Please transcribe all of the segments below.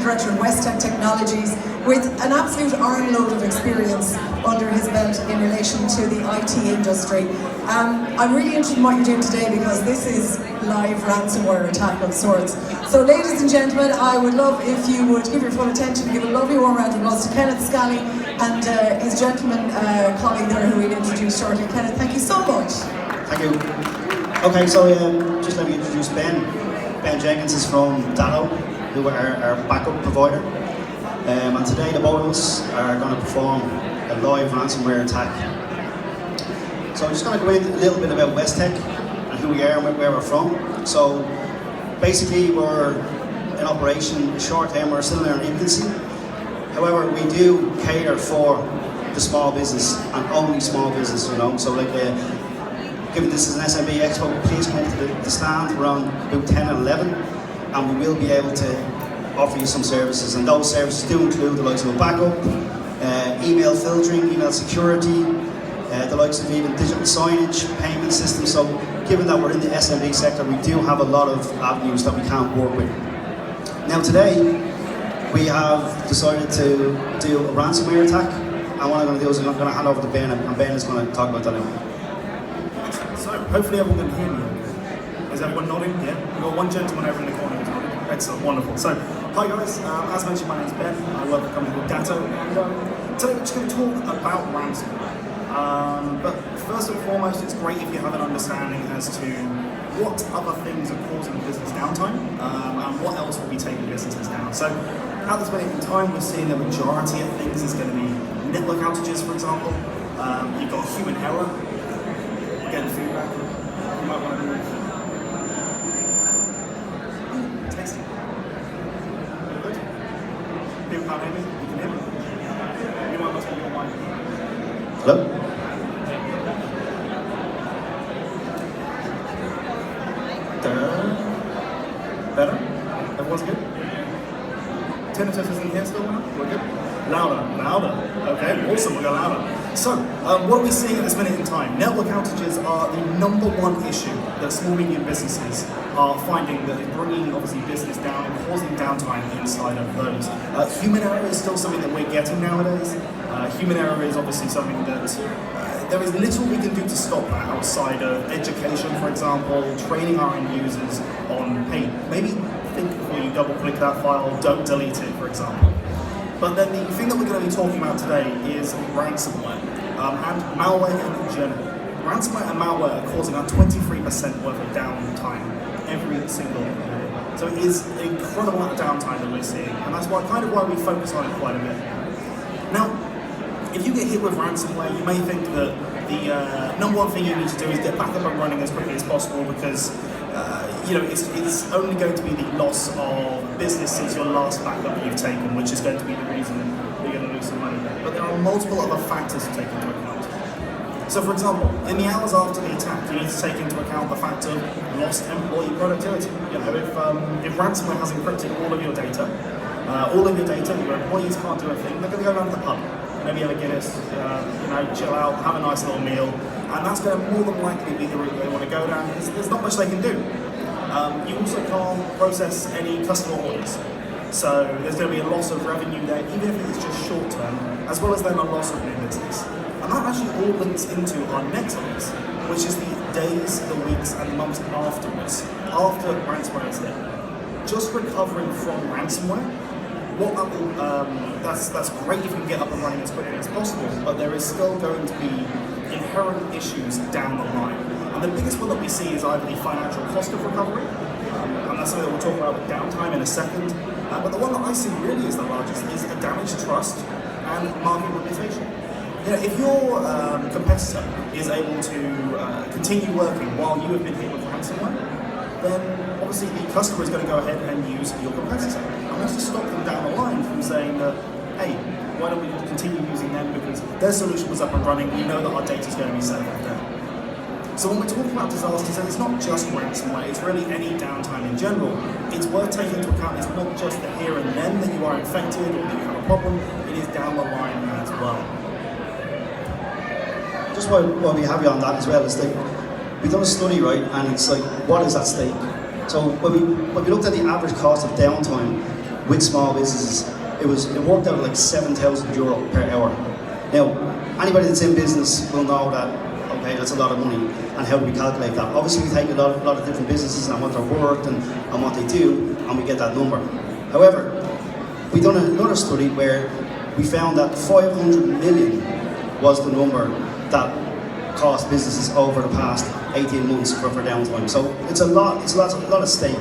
Director of WestTech Technologies, with an absolute armload of experience under his belt in relation to the IT industry. I'm really interested in what you're doing today because this is live ransomware attack of sorts. So ladies and gentlemen, I would love if you would give your full attention, give a lovely warm round of applause to Kenneth Scally and his gentleman colleague there who we'll introduce shortly. Kenneth, thank you so much. Thank you. Okay, so just let me introduce Ben. Ben Jenkins is from Datto, who are our backup provider. And today the both of us are going to perform a live ransomware attack. So I'm just going to go into a little bit about WestTech and who we are and where we're from. So basically we're in operation short term, we're still in our infancy. However, we do cater for the small business and only small business, you know. So like, given this is an SMB Expo, please come into the stand around about 10 and 11 and we will be able to offer you some services, and those services do include the likes of a backup, email filtering, email security, the likes of even digital signage, payment systems. So given that we're in the SMB sector, we do have a lot of avenues that we can work with. Now today, we have decided to do a ransomware attack, and what I'm going to do is I'm going to hand over to Ben, and Ben is going to talk about that now. So hopefully everyone can hear me. Is everyone nodding? Yeah? We've got one gentleman over in the corner who's nodding. Excellent, wonderful. So, hi guys, as mentioned, my name's Ben. I work for a company called Datto, and today we're just going to talk about ransomware. But first and foremost, it's great if you have an understanding as to what other things are causing business downtime, and what else will be taking businesses down. So, at this moment in time, we're seeing the majority of things is going to be network outages, for example. You've got human error. Again, feedback. You might want to move. Tasting. Good. People can't hear me. You can hear me. You might want to be on mic. Hello? Better? Everyone's good? Tinnitus isn't here still now? We're good? Louder, louder. Okay, awesome, we'll go louder. So, what are we seeing at this minute in time? Network outages are the #1 issue that small medium businesses are finding that is bringing obviously business down and causing downtime inside of those. Human error is still something that we're getting nowadays. Human error is obviously something that there is little we can do to stop that outside of education, for example, training our end users on, hey, maybe think before you double click that file, don't delete it, for example. But then the thing that we're going to be talking about today is ransomware and malware in general. Ransomware and malware are causing about 23% worth of downtime every single year. So it is an incredible amount of downtime that we're seeing, and that's why we focus on it quite a bit. Now, if you get hit with ransomware, you may think that the #1 thing you need to do is get back up and running as quickly as possible because you know, it's only going to be the loss of business since your last backup you've taken, which is going to be the reason you're going to lose some money. But there are multiple other factors to take into account. So for example, in the hours after the attack, you need to take into account the fact of lost employee productivity. You know, if ransomware has encrypted all of your data, your employees can't do a thing, they're going to go around to the pub, maybe have a Guinness, you know, chill out, have a nice little meal, and that's going to more than likely be the route they want to go down. There's not much they can do. You also can't process any customer orders. So there's going to be a loss of revenue there, even if it's just short term, as well as then a loss of new business. And that actually all links into our next piece, which is the days, the weeks, and the months afterwards, after ransomware is hit. Just recovering from ransomware, what that will, that's great if you can get up and running as quickly as possible, but there is still going to be inherent issues down the line. And the biggest one that we see is either the financial cost of recovery, and that's something that we'll talk about with downtime in a second. But the one that I see really is the largest is the damaged trust and market reputation. You know, if your competitor is able to continue working while you have been hit with ransomware, then obviously the customer is going to go ahead and use your competitor. And that's to stop them down the line from saying that, hey, why don't we continue using them because their solution was up and running, we know that our data is going to be safe with them. So when we're talking about disasters, and it's not just ransomware, it's really any downtime in general, it's worth taking into account it's not just the here and then that you are infected or that you have a problem, it is down the line as well. Just while we have you on that as well, is like, we've done a study, right, and it's like, what is at stake? So when we looked at the average cost of downtime, with small businesses, it worked out like €7,000 per hour. Now, anybody that's in business will know that, okay, that's a lot of money, and how do we calculate that? Obviously, we take a lot of different businesses and what they're worth and what they do, and we get that number. However, we've done another study where we found that 500 million was the number that cost businesses over the past 18 months for downtime. So it's a lot at stake.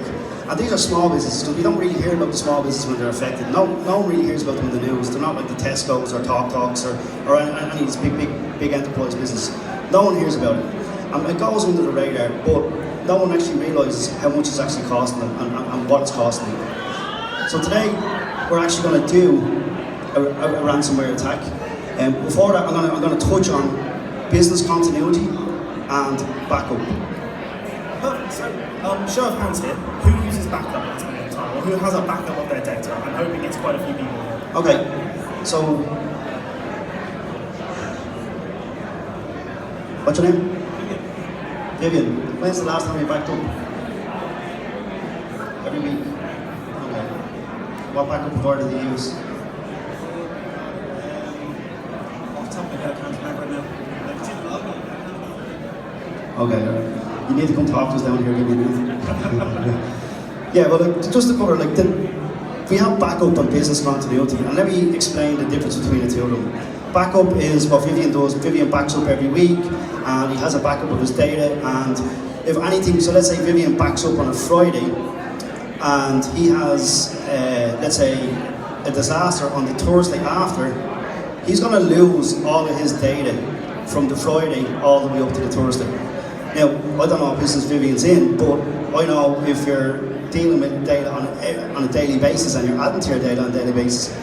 And these are small businesses, because we don't really hear about the small businesses when they're affected. No one really hears about them in the news. They're not like the Tesco's or TalkTalks or any of these big enterprise businesses. No one hears about it. And it goes under the radar, but no one actually realises how much it's actually costing them and what it's costing them. So today, we're actually going to do a ransomware attack. Before that, I'm going to touch on business continuity and backup. Perfect. So, show of hands here. Who uses backup at this moment in time, or who has a backup of their data? I'm hoping it's quite a few people here. Okay, so what's your name? Vivian. When's the last time you backed up? Every week. Okay. What backup provider do you use? Off the top of my head, I can't remember right now. Okay, you need to come talk to us down here, Vivian. Yeah, well, just to cover, we have backup and business continuity, and let me explain the difference between the two of them. Backup is what Vivian does. Vivian backs up every week, and he has a backup of his data, and if anything, so let's say Vivian backs up on a Friday, and he has, let's say, a disaster on the Thursday after, he's going to lose all of his data from the Friday all the way up to the Thursday. Now, I don't know what business Vivian's in, but I know if you're dealing with data on a daily basis and you're adding to your data on a daily basis,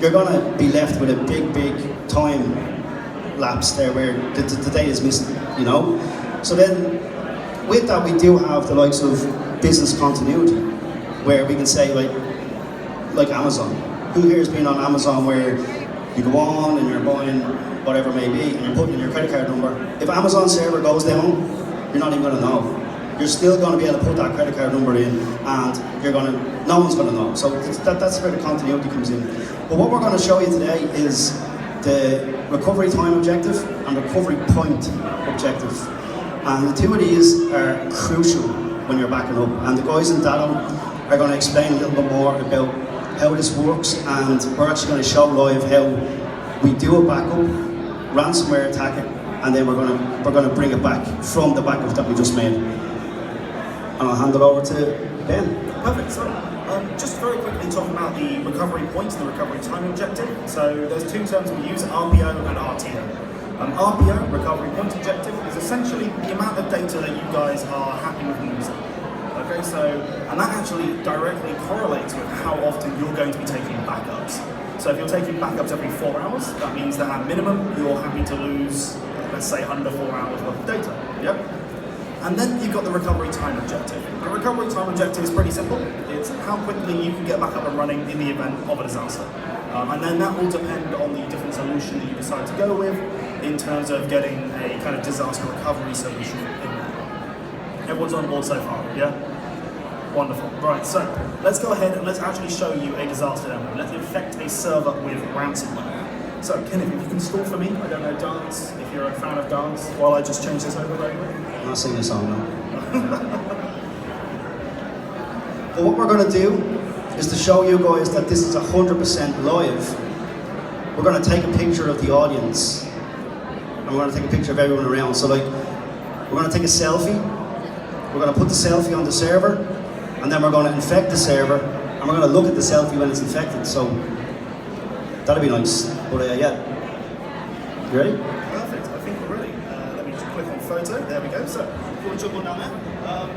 you're going to be left with a big time lapse there where the data is missing, you know? So then, with that, we do have the likes of business continuity, where we can say, like Amazon. Who here has been on Amazon where you go on and you're buying whatever it may be, and you're putting in your credit card number? If Amazon server goes down, you're not even going to know. You're still going to be able to put that credit card number in, and no one's going to know. So that's where the continuity comes in. But what we're going to show you today is the recovery time objective and recovery point objective. And the two of these are crucial when you're backing up. And the guys in Datto are going to explain a little bit more about how this works, and we're actually going to show live how we do a backup, ransomware attack it, and then we're going to bring it back from the backup that we just made. And I'll hand it over to Ben. Perfect. So, just very quickly talking about the recovery point and the recovery time objective. So, there's two terms we use: RPO and RTO. RPO, recovery point objective, is essentially the amount of data that you guys are happy with using. Okay, so, and that actually directly correlates with how often you're going to be taking backups. So if you're taking backups every 4 hours, that means that at minimum you're happy to lose, let's say, under 4 hours worth of data. Yep. And then you've got the recovery time objective. The recovery time objective is pretty simple. It's how quickly you can get back up and running in the event of a disaster. And then that will depend on the different solution that you decide to go with in terms of getting a kind of disaster recovery solution in there. Everyone's on board so far, yeah? Wonderful. Right, so let's go ahead and let's actually show you a disaster demo. Let's infect a server with ransomware. So, Kenneth, if you can stall for me, I don't know, dance, if you're a fan of dance, while I just change this over very quickly. I'm not singing a song now. But what we're going to do is to show you guys that this is 100% live. We're going to take a picture of the audience, and we're going to take a picture of everyone around. So, we're going to take a selfie. We're going to put the selfie on the server, and then we're going to infect the server, and we're going to look at the selfie when it's infected. So that'll be nice. But yeah, you ready? Perfect. I think we're ready. Let me just click on photo. There we go. So, can we jump on down there?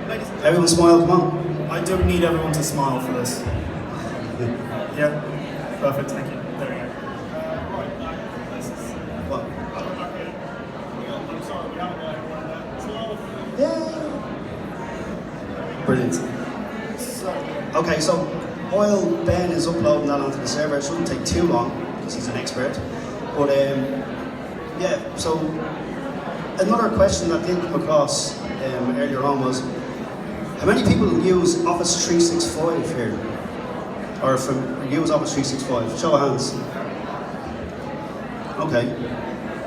Ladies and gentlemen. Everyone smile, come on. I do need everyone to smile for this. Yeah? Perfect. Thank you. There we go. Right. This is... What? I'm sorry, we haven't got everyone there. Smile. Yeah. Brilliant. Okay, so while Ben is uploading that onto the server, it shouldn't take too long because he's an expert. But yeah, so another question that did come across earlier on was, how many people use Office 365 here? or use Office 365? Show of hands. Okay.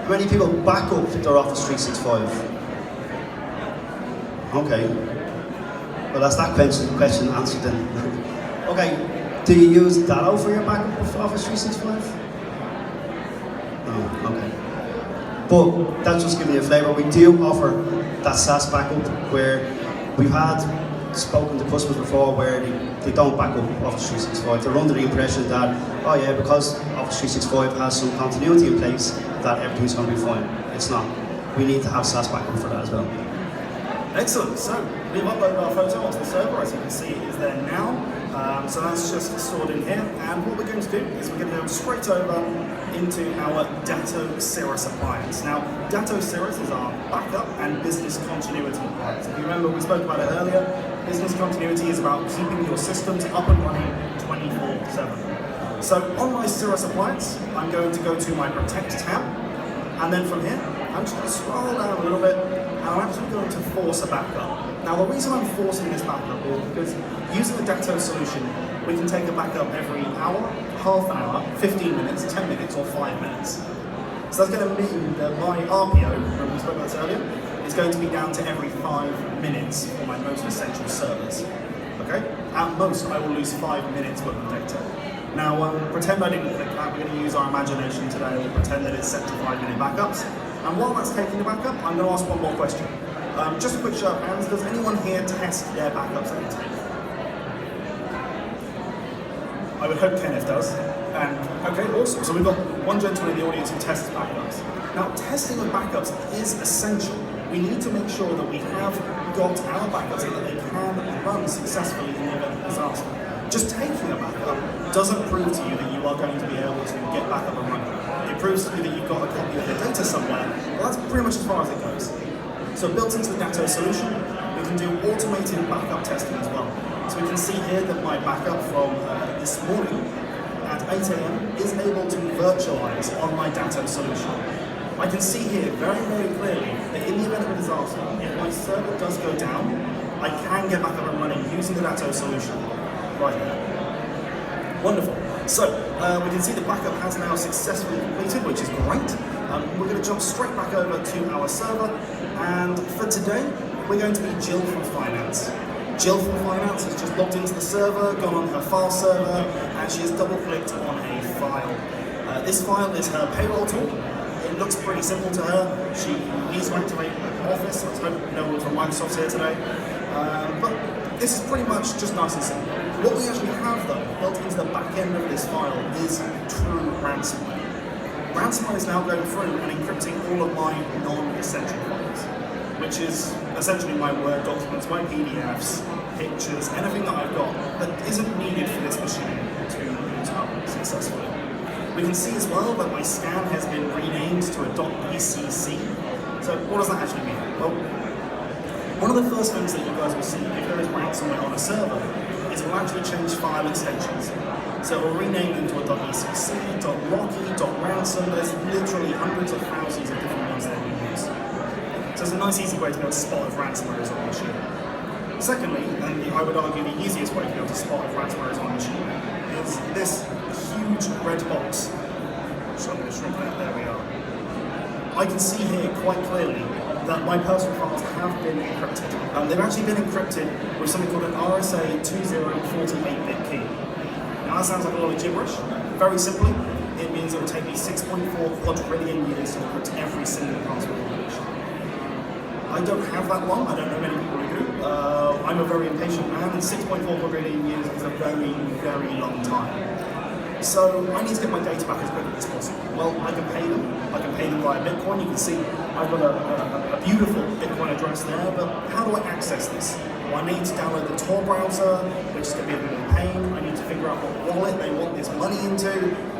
How many people back up their Office 365? Okay. Well, that's that question answered then. Okay. Do you use Datto for your backup of Office 365? No. Okay. But that's just giving you a flavour. We do offer that SaaS backup where we've spoken to customers before where they don't back up Office 365. They're under the impression that, oh yeah, because Office 365 has some continuity in place, that everything's going to be fine. It's not. We need to have SaaS backup for that as well. Excellent. So we've uploaded our photo onto the server. As you can see, it is there now. So that's just stored in here. And what we're going to do is we're going to go straight over into our Datto Cirrus appliance. Now, Datto Cirrus is our backup and business continuity appliance. If you remember, we spoke about it earlier. Business continuity is about keeping your systems up and running 24/7. So on my Cirrus appliance, I'm going to go to my Protect tab. And then from here, I'm just going to scroll down a little bit, and I'm actually going to force a backup. Now, the reason I'm forcing this backup is because using the Datto solution, we can take a backup every hour, half an hour, 15 minutes, 10 minutes, or 5 minutes. So that's going to mean that my RPO, remember we spoke about this earlier, is going to be down to every 5 minutes for my most essential servers. Okay? At most, I will lose 5 minutes worth of data. Now, pretend I didn't click that. We're going to use our imagination today. We'll pretend that it's set to 5-minute backups. And while that's taking the backup, I'm going to ask one more question. Just a quick show of hands. Does anyone here test their backups every day? I would hope Kenneth does. And okay, awesome. So we've got one gentleman in the audience who tests backups. Now, testing of backups is essential. We need to make sure that we have got our backups so that they can run successfully in the event of disaster. Just taking a backup doesn't prove to you that you are going to be able to get back up and running. It proves to you that you've got a copy of your data somewhere. Well, that's pretty much as far as it goes. So built into the Datto solution, we can do automated backup testing as well. So we can see here that my backup from this morning at 8 AM is able to virtualize on my Datto solution. I can see here very, very clearly that in the event of a disaster, if my server does go down, I can get back up and running using the Datto solution right there. Wonderful. So we can see the backup has now successfully completed, which is great. We're going to jump straight back over to our server, and for today, we're going to be Jill from Finance. Jill from Finance has just logged into the server, gone on her file server, and she has double-clicked on a file. This file is her payroll tool. It looks pretty simple to her. She needs to activate Office. Let's hope no one from Microsoft's here today. But this is pretty much just nice and simple. What we actually have, though, built into the back end of this file is true ransomware. Ransomware is now going through and encrypting all of my non-essential files, which is essentially my Word documents, my PDFs, pictures, anything that I've got that isn't needed for this machine to boot up successfully. We can see as well that my scan has been renamed to a .ecc. So what does that actually mean? Well, one of the first things that you guys will see if there is ransomware on a server is it will actually change file extensions. So we'll rename them to a .ecc, .rocky, .ransom. There's literally hundreds of thousands of different ones that we use. So it's a nice easy way to be able to spot if ransomware is on the machine. Secondly, and I would argue the easiest way to be able to spot if ransomware is on the machine, is this huge red box. So I'm going to shrink that, there we are. I can see here quite clearly that my personal files have been encrypted. They've actually been encrypted with something called an RSA 2048-bit key. Now that sounds like a lot of gibberish. Very simply, it means it will take me 6.4 quadrillion years to encrypt every single password information. I don't have that long. I don't know many people who do. I'm a very impatient man, and 6.4 quadrillion years is a very, very long time. So I need to get my data back as quickly as possible. Well, I can pay them. I can pay them via Bitcoin. You can see I've got a beautiful Bitcoin address there, but how do I access this? Well, I need to download the Tor browser, which is going to be a bit of a pain. I need to figure out what wallet they want this money into.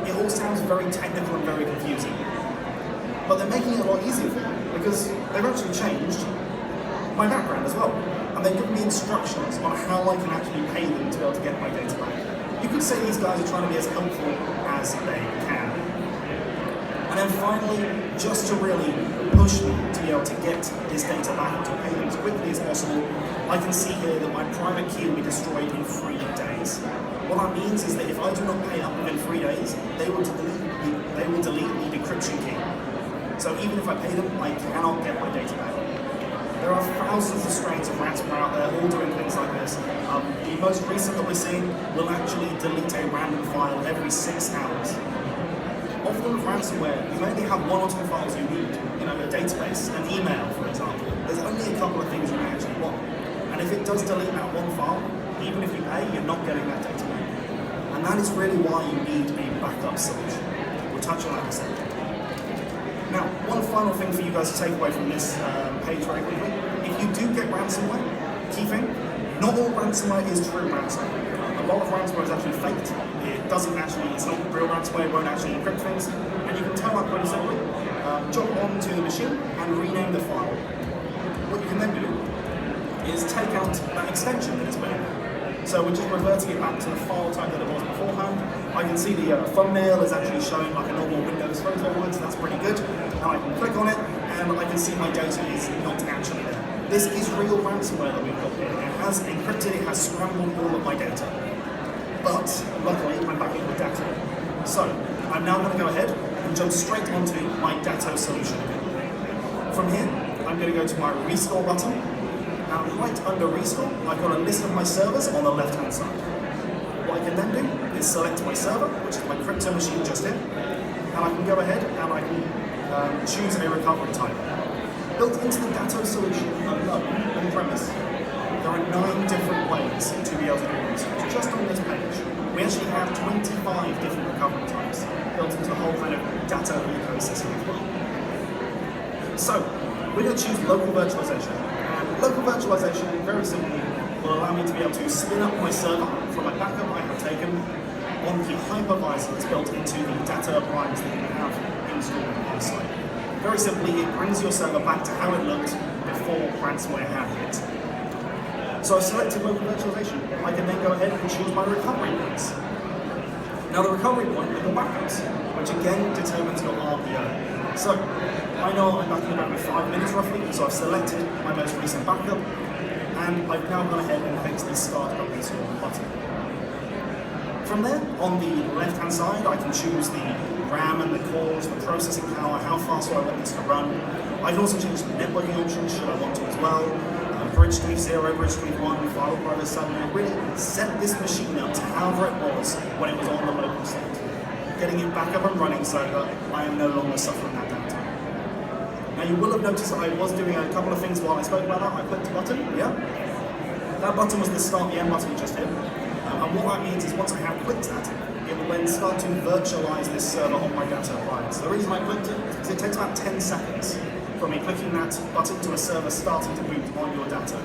It all sounds very technical and very confusing. But they're making it a lot easier for me because they've actually changed my background as well. And they've given me instructions on how I can actually pay them to be able to get my data back. You could say these guys are trying to be as helpful as they can. And then finally, just to really push me to be able to get this data back and to pay them as quickly as possible, I can see here that my private key will be destroyed in 3 days. What that means is that if I do not pay up within 3 days, they will delete the decryption key. So even if I pay them, I cannot get my data back. There are thousands of strains of ransomware out there, all doing things like this. The most recent that we're seeing will actually delete a random file every 6 hours. Often with ransomware, you only have 1 or 2 files you need. You know, a database, an email, for example. There's only a couple of things you actually want. And if it does delete that 1 file, even if you pay, you're not getting that data back. And that is really why you need a backup solution. We'll touch on that in a second. Now, one final thing for you guys to take away from this page very quickly. If you do get ransomware, key thing, not all ransomware is true ransomware. A lot of ransomware is actually faked. It doesn't actually, it's not real ransomware, it won't actually encrypt things. And you can tell that pretty simply. Jump onto the machine and rename the file. What you can then do is take out that extension that it's been in. So we're just reverting it back to the file type that it was beforehand. I can see the thumbnail is actually showing like a normal Windows photo would, so that's pretty good. And I can click on it, and I can see my data is not actually there. This is real ransomware that we've got here. It has encrypted, it has scrambled all of my data. But luckily, I'm back in the data. So I'm now going to go ahead and jump straight onto my data solution again. From here, I'm going to go to my restore button. And right under restore, I've got a list of my servers on the left-hand side. What I can then do is select my server, which is my crypto machine just here, and I can go ahead and I can choose a recovery type. Built into the data solution on-premise, there are 9 different ways to be able to do research. Just on this page, we actually have 25 different recovery types built into the whole kind of data ecosystem as well. So, we're going to choose local virtualization. Local virtualization, very simply, will allow me to be able to spin up my server from a backup I have taken on the hypervisor that's built into the data appliance that you have installed on the site. Very simply, it brings your server back to how it looked before ransomware had hit. So I've selected local virtualization. I can then go ahead and choose my recovery points. Now the recovery point are the backups, which again determines your RPO. So I know I'm back in about 5 minutes roughly, so I've selected my most recent backup, and I've now gone ahead and clicked the Start and Restore button. From there, on the left-hand side, I can choose the RAM and the cores, the processing power, how fast do I want this to run. I can also change the networking options, should I want to as well. Bridge tweet 0, bridge tweet 1, file private subnet, really set this machine up to however it was when it was on the local site. Getting it back up and running so that I am no longer suffering that downtime. Now you will have noticed that I was doing a couple of things while I spoke about that. I clicked the button, yeah. That button was the start the end button you just hit. And what that means is once I have clicked that, it will then start to virtualize this server on my data appliance. The reason I clicked it is it takes about 10 seconds from me clicking that button to a server starting to boot on your data.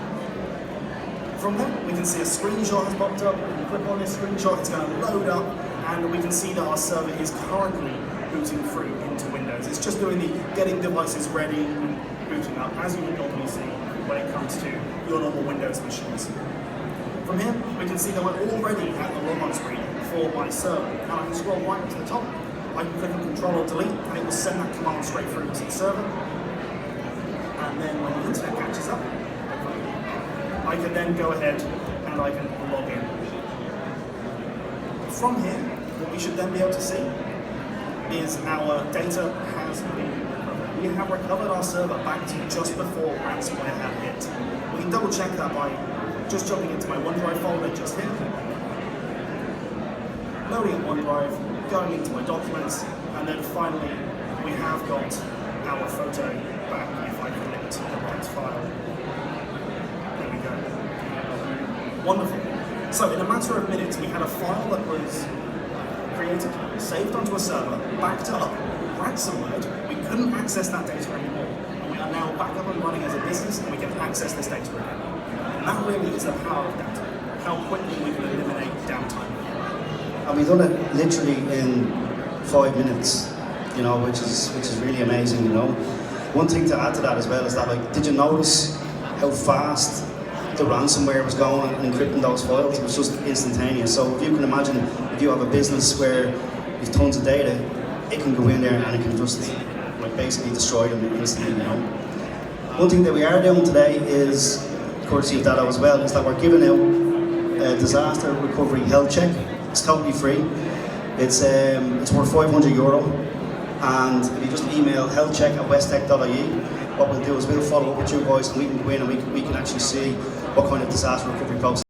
From there, we can see a screenshot has popped up. We can click on this screenshot, it's going to load up, and we can see that our server is currently booting through into Windows. It's just doing the getting devices ready and booting up, as you would normally see when it comes to your normal Windows machines. From here, we can see that we're already at the logon screen for my server. And I can scroll right to the top. I can click on Control or Delete, and it will send that command straight through to the server. And then when the internet catches up, I can then go ahead and I can log in. From here, what we should then be able to see is our data has been recovered. We have recovered our server back to just before ransomware had hit. We can double check that by just jumping into my OneDrive folder just here, loading at OneDrive, going into my documents, and then finally we have got our photo back if I click to the right file. There we go. Wonderful. So in a matter of minutes we had a file that was created, saved onto a server, backed up, ransomware. We couldn't access that data anymore. And we are now back up and running as a business and we can access this data again. And that really is the power of data, how quickly we can eliminate downtime. And we've done it literally in 5 minutes, you know, which is really amazing, you know. One thing to add to that as well is that, like, did you notice how fast the ransomware was going and encrypting those files? It was just instantaneous. So if you can imagine, if you have a business where you've tons of data, it can go in there and it can just like basically destroy them instantly, you know. One thing that we are doing today is, courtesy of Dado as well, is that we're giving out a disaster recovery health check. It's totally free. It's worth €500, and if you just email healthcheck@WestTech.ie, what we'll do is we'll follow up with you guys, and we can go in and we can actually see what kind of disaster recovery process